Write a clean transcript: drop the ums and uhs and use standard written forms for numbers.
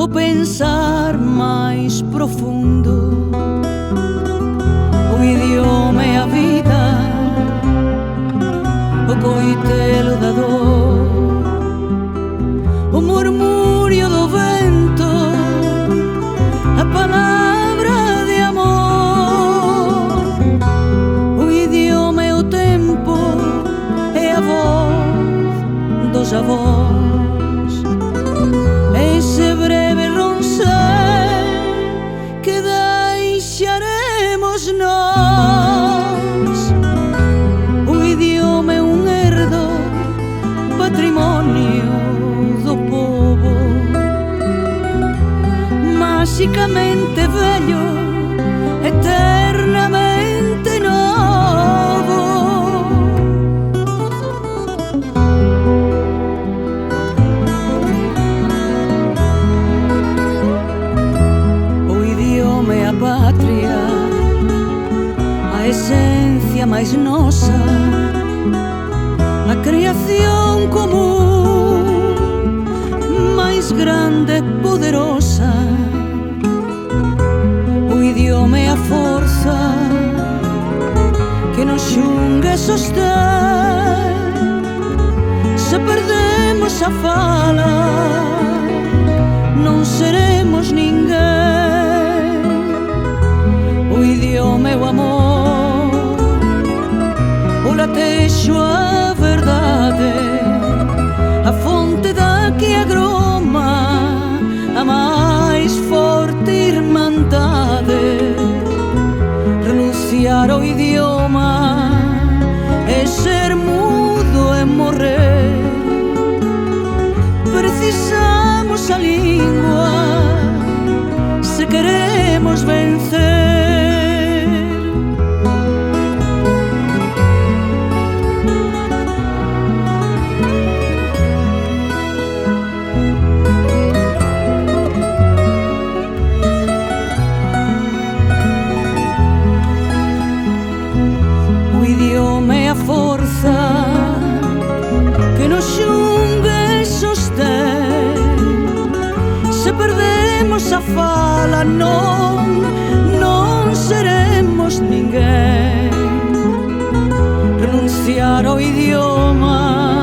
o pensar máis profundo. O idioma é a vida, o coitelo da dor, o murmurio do vento, a palabra de amor. O idioma é o tempo, é a voz dos avós, é ese breve roncer que deixaremos nós. O idioma é un herdo, patrimonio do povo, máxicamente vello, eternamente novo. O idioma é a pátria, a esencia máis nosa, a creación común máis grande e poderosa. O idioma é a forza que nos xunga e sostén. Se perdemos a fala, non seremos ninguén. O idioma é o amor, o latexo, a verdade, a fonte da que agroma a máis forte irmandade. Renunciar ao idioma é ser mudo e morrer. Precisamos a lingua se queremos vencer. O idioma é a forza que nos xunga e sostén. Se perdemos a fala, non seremos ninguén. Renunciar ao idioma